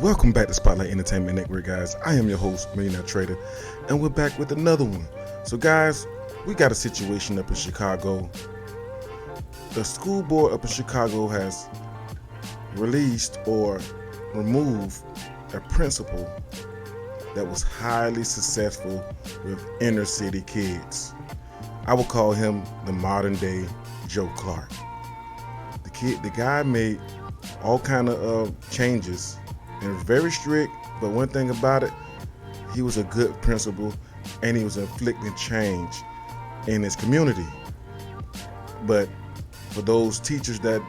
Welcome back to Spotlight Entertainment Network, guys. I am your host, Millionaire Trader, and we're back with another one. So, guys, we got a situation up in Chicago. The school board up in Chicago has released or removed a principal that was highly successful with inner city kids. I would call him the modern day Joe Clark. The guy made all kind of changes and was very strict, but one thing about it, he was a good principal and he was inflicting change in his community. But for those teachers that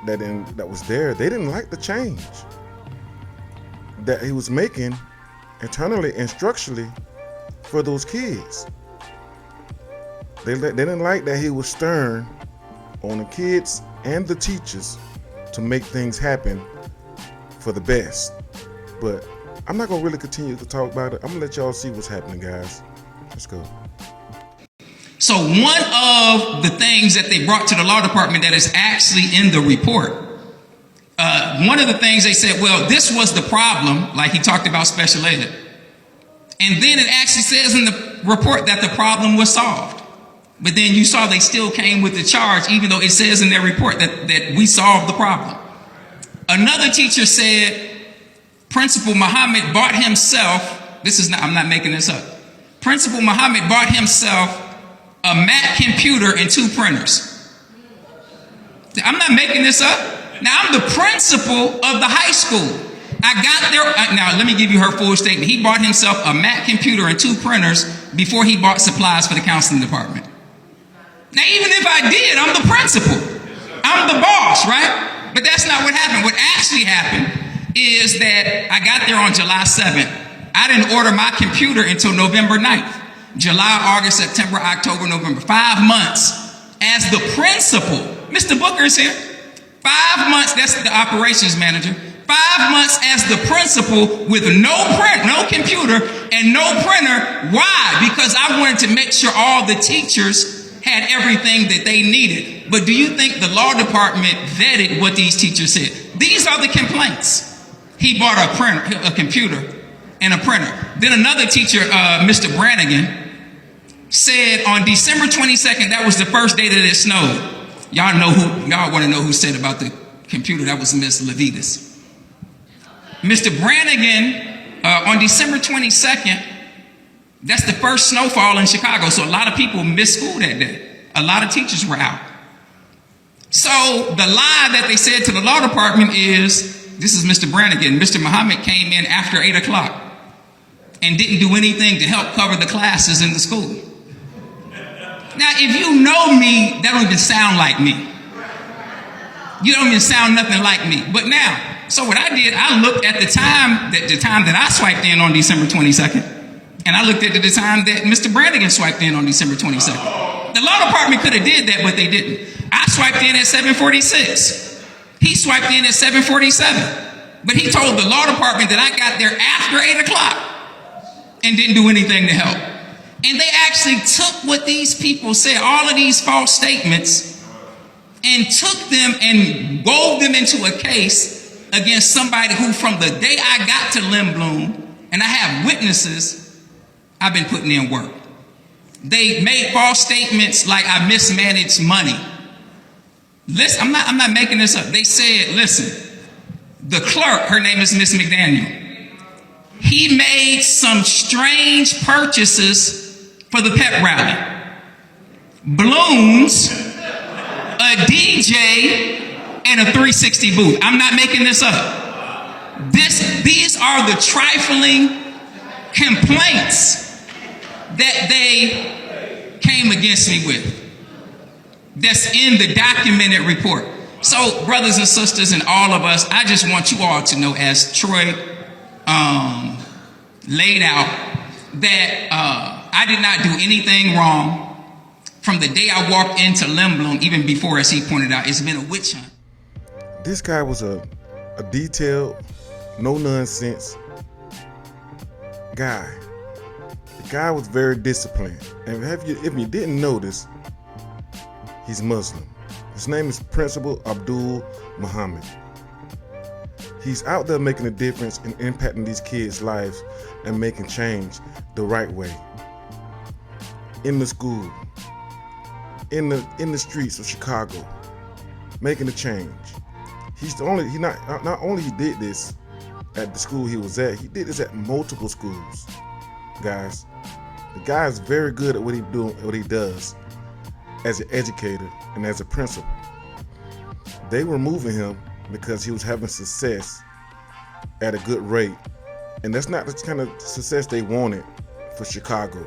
was there, they didn't like the change that he was making internally and structurally for those kids. They didn't like that he was stern on the kids and the teachers to make things happen for the best. But I'm not gonna really continue to talk about it. I'm gonna let y'all see what's happening, guys. Let's go. So one of the things that they brought to the law department that is actually in the report, one of the things they said, well, this was the problem, like he talked about special ed. And then it actually says in the report that the problem was solved. But then you saw they still came with the charge, even though it says in their report that we solved the problem. Another teacher said Principal Muhammad bought himself, I'm not making this up. Principal Muhammad bought himself a Mac computer and 2 printers. I'm not making this up. Now, I'm the principal of the high school. I got there. Now, let me give you her full statement. He bought himself a Mac computer and 2 printers before he bought supplies for the counseling department. Now, even if I did, I'm the principal. I'm the boss, right? But that's not what happened. What actually happened is that I got there on July 7th. I didn't order my computer until November 9th. July, August, September, October, November. 5 months as the principal. Mr. Booker is here. 5 months, that's the operations manager. 5 months as the principal with no computer and no printer. Why? Because I wanted to make sure all the teachers had everything that they needed. But do you think the law department vetted what these teachers said? These are the complaints. He bought a computer and a printer. Then another teacher, Mr. Brannigan, said on December 22nd, that was the first day that it snowed. Y'all want to know who said about the computer? That was Miss Levitas. Mr. Brannigan, on December 22nd, that's the first snowfall in Chicago. So a lot of people missed school that day. A lot of teachers were out. So the lie that they said to the law department is, this is Mr. Brannigan. Mr. Muhammad came in after 8 o'clock and didn't do anything to help cover the classes in the school. Now, if you know me, that don't even sound like me. You don't even sound nothing like me. But now, so what I did, I looked at the time that I swiped in on December 22nd. And I looked at the time that Mr. Brannigan swiped in on December 22nd. The law department could have did that, but they didn't. I swiped in at 7:46. He swiped in at 7:47. But he told the law department that I got there after 8 o'clock and didn't do anything to help. And they actually took what these people said, all of these false statements, and took them and wove them into a case against somebody who, from the day I got to Lindblom, and I have witnesses, I've been putting in work. They made false statements like I mismanaged money. Listen, I'm not making this up. They said, listen, the clerk, her name is Miss McDaniel. He made some strange purchases for the pep rally. Balloons, a DJ, and a 360 booth. I'm not making this up. These are the trifling complaints that they came against me with. That's in the documented report. So, brothers and sisters and all of us, I just want you all to know, as Troy laid out, that I did not do anything wrong from the day I walked into Lindblom, even before, as he pointed out, it's been a witch hunt. This guy was a detailed, no-nonsense guy. The guy was very disciplined. And if you didn't notice, he's Muslim. His name is Principal Abdul Muhammad. He's out there making a difference and impacting these kids' lives and making change the right way. In the school, in the streets of Chicago, making a change. Not only he did this at the school he was at, he did this at multiple schools. Guys, the guy is very good at what he does as an educator and as a principal. They were moving him because he was having success at a good rate. And that's not the kind of success they wanted for Chicago.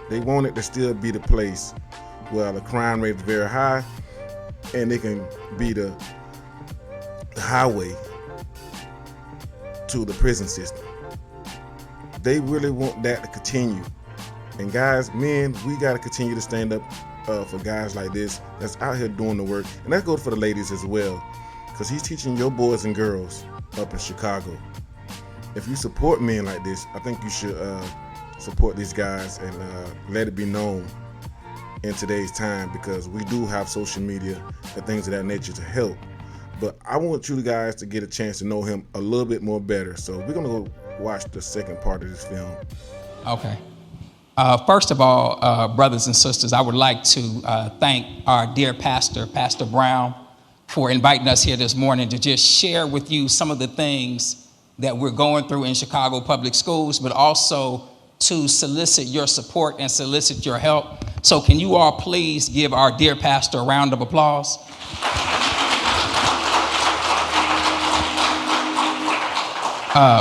They wanted to still be the place where the crime rate is very high and they can be the highway to the prison system. They really want that to continue. And guys, men, we got to continue to stand up for guys like this that's out here doing the work. And that goes for the ladies as well, because he's teaching your boys and girls up in Chicago. If you support men like this, I think you should support these guys and let it be known in today's time, because we do have social media and things of that nature to help. But I want you guys to get a chance to know him a little bit more better. So we're gonna go watch the second part of this film. Okay. First of all, brothers and sisters, I would like to thank our dear pastor, Pastor Brown, for inviting us here this morning to just share with you some of the things that we're going through in Chicago Public Schools, but also to solicit your support and solicit your help. So can you all please give our dear pastor a round of applause?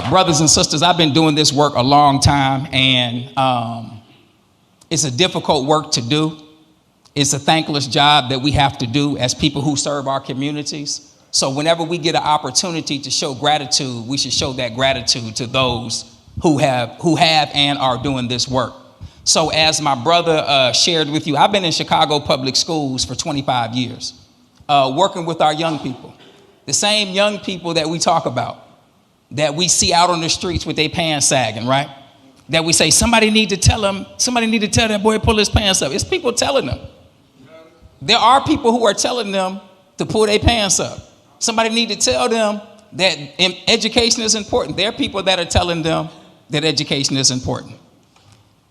Brothers and sisters, I've been doing this work a long time, and it's a difficult work to do. It's a thankless job that we have to do as people who serve our communities. So whenever we get an opportunity to show gratitude, we should show that gratitude to those who have and are doing this work. So as my brother shared with you, I've been in Chicago Public Schools for 25 years, working with our young people, the same young people that we talk about, that we see out on the streets with their pants sagging, right? That we say, somebody need to tell that boy pull his pants up. It's people telling them. There are people who are telling them to pull their pants up. Somebody need to tell them that education is important. There are people that are telling them that education is important.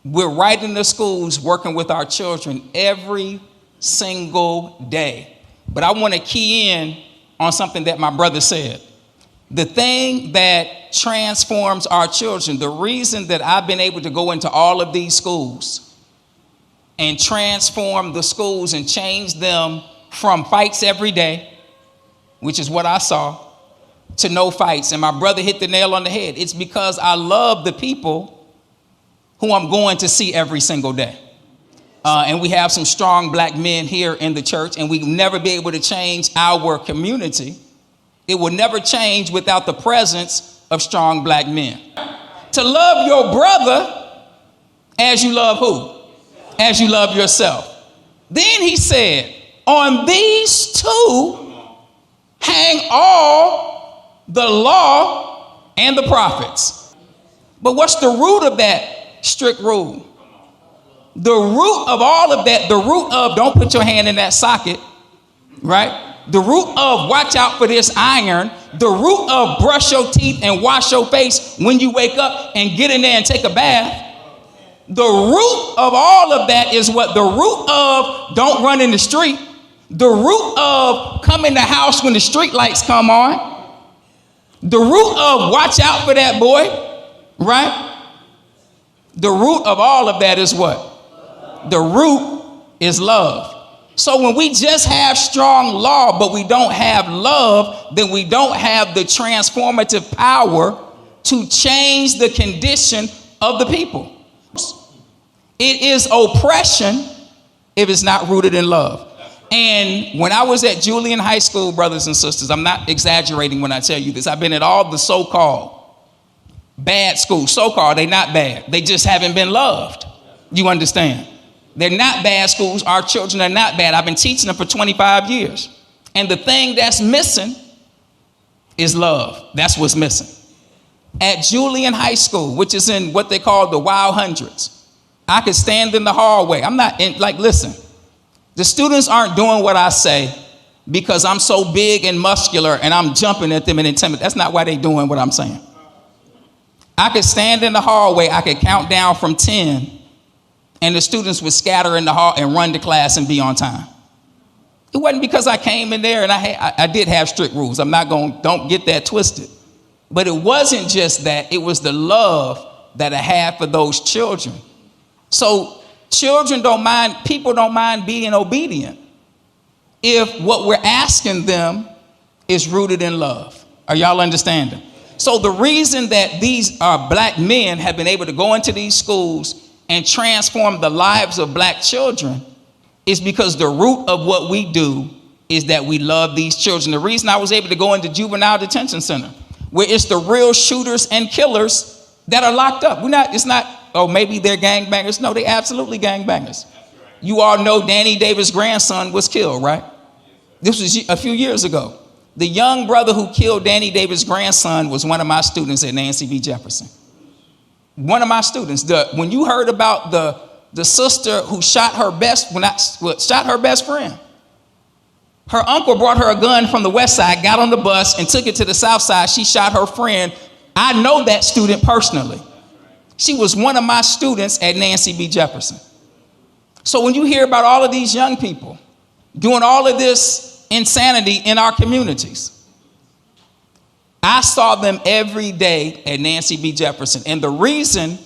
We're right in the schools working with our children every single day. But I want to key in on something that my brother said. The thing that transforms our children, the reason that I've been able to go into all of these schools and transform the schools and change them from fights every day, which is what I saw, to no fights. And my brother hit the nail on the head. It's because I love the people who I'm going to see every single day. And we have some strong black men here in the church, and we will never be able to change our community. It will never change without the presence of strong black men. To love your brother as you love who? As you love yourself. Then he said, on these two hang all the law and the prophets. But what's the root of that strict rule? The root of all of that, the root of don't put your hand in that socket, right? The root of watch out for this iron, the root of brush your teeth and wash your face when you wake up and get in there and take a bath. The root of all of that is what? The root of don't run in the street. The root of come in the house when the street lights come on. The root of watch out for that boy, right? The root of all of that is what? The root is love. So when we just have strong law, but we don't have love, then we don't have the transformative power to change the condition of the people. It is oppression if it's not rooted in love. And when I was at Julian High School, brothers and sisters, I'm not exaggerating when I tell you this. I've been at all the so-called bad schools. So-called, they're not bad. They just haven't been loved. You understand? They're not bad schools. Our children are not bad. I've been teaching them for 25 years. And the thing that's missing is love. That's what's missing. At Julian High School, which is in what they call the Wild Hundreds, I could stand in the hallway. I'm not in, listen, the students aren't doing what I say. because I'm so big and muscular and I'm jumping at them and intimidating. That's not why they're doing what I'm saying. I could stand in the hallway, I could count down from 10, and the students would scatter in the hall and run to class and be on time. It wasn't because I came in there and I did have strict rules. Don't get that twisted. But it wasn't just that, it was the love that I had for those children. So children people don't mind being obedient if what we're asking them is rooted in love. Are y'all understanding? So the reason that these black men have been able to go into these schools and transform the lives of black children is because the root of what we do is that we love these children. The reason I was able to go into juvenile detention center, where it's the real shooters and killers that are locked up. It's not, oh, maybe they're gangbangers. No, they absolutely gangbangers. You all know Danny Davis' grandson was killed, right? This was a few years ago. The young brother who killed Danny Davis' grandson was one of my students at Nancy B. Jefferson. One of my students. When you heard about the sister who shot her best friend, her uncle brought her a gun from the west side, got on the bus and took it to the south side. She shot her friend. I know that student personally. She was one of my students at Nancy B. Jefferson. So when you hear about all of these young people doing all of this insanity in our communities, I saw them every day at Nancy B. Jefferson. And the reason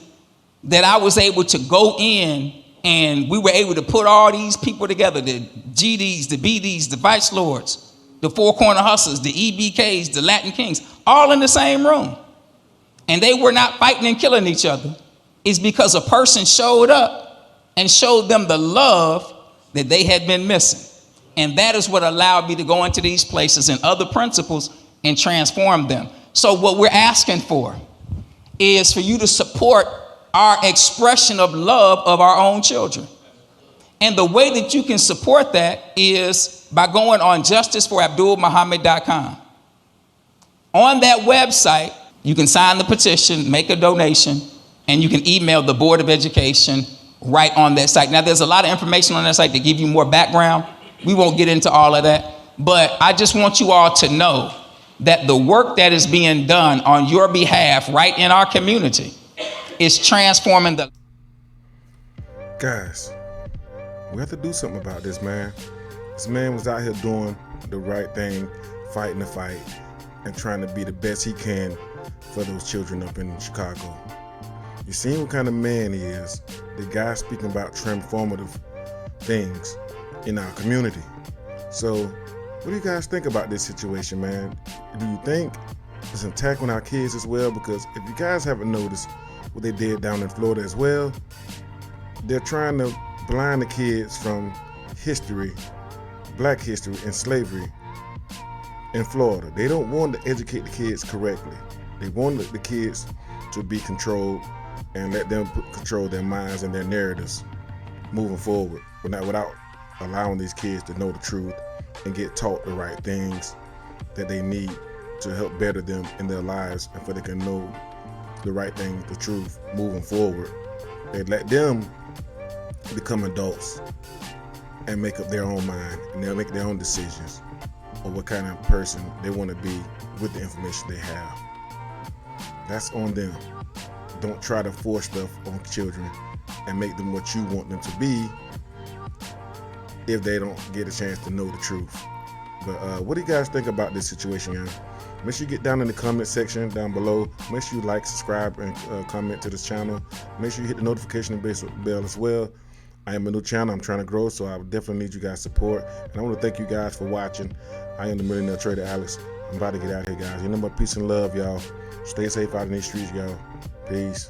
that I was able to go in and we were able to put all these people together, the GDs, the BDs, the Vice Lords, the Four Corner Hustlers, the EBKs, the Latin Kings, all in the same room. And they were not fighting and killing each other, is because a person showed up and showed them the love that they had been missing. And that is what allowed me to go into these places and other principles and transform them. So what we're asking for is for you to support our expression of love of our own children. And the way that you can support that is by going on justiceforabdulmuhammad.com. On that website, you can sign the petition, make a donation, and you can email the Board of Education right on that site. Now, there's a lot of information on that site to give you more background. We won't get into all of that, but I just want you all to know that the work that is being done on your behalf right in our community is transforming the... Guys, we have to do something about this, man. This man was out here doing the right thing, fighting the fight, and trying to be the best he can for those children up in Chicago. You see what kind of man he is. The guy speaking about transformative things in our community. So, what do you guys think about this situation, man? Do you think it's an attack on our kids as well? Because if you guys haven't noticed what they did down in Florida as well, they're trying to blind the kids from history, black history and slavery in Florida. They don't want to educate the kids correctly. They want the kids to be controlled and let them control their minds and their narratives moving forward, but not without allowing these kids to know the truth and get taught the right things that they need to help better them in their lives and for they can know the right thing, the truth, moving forward. They let them become adults and make up their own mind, and they'll make their own decisions of what kind of person they want to be with the information they have. That's on them. Don't try to force stuff on children and make them what you want them to be if they don't get a chance to know the truth. But what do you guys think about this situation, guys? Make sure you get down in the comment section down below. Make sure you like, subscribe, and comment to this channel. Make sure you hit the notification bell as well. I am a new channel. I'm trying to grow, so I definitely need you guys' support. And I want to thank you guys for watching. I am the Millionaire Trader Alex. I'm about to get out here, guys. You know my peace and love, y'all. Stay safe out in these streets, y'all. Peace.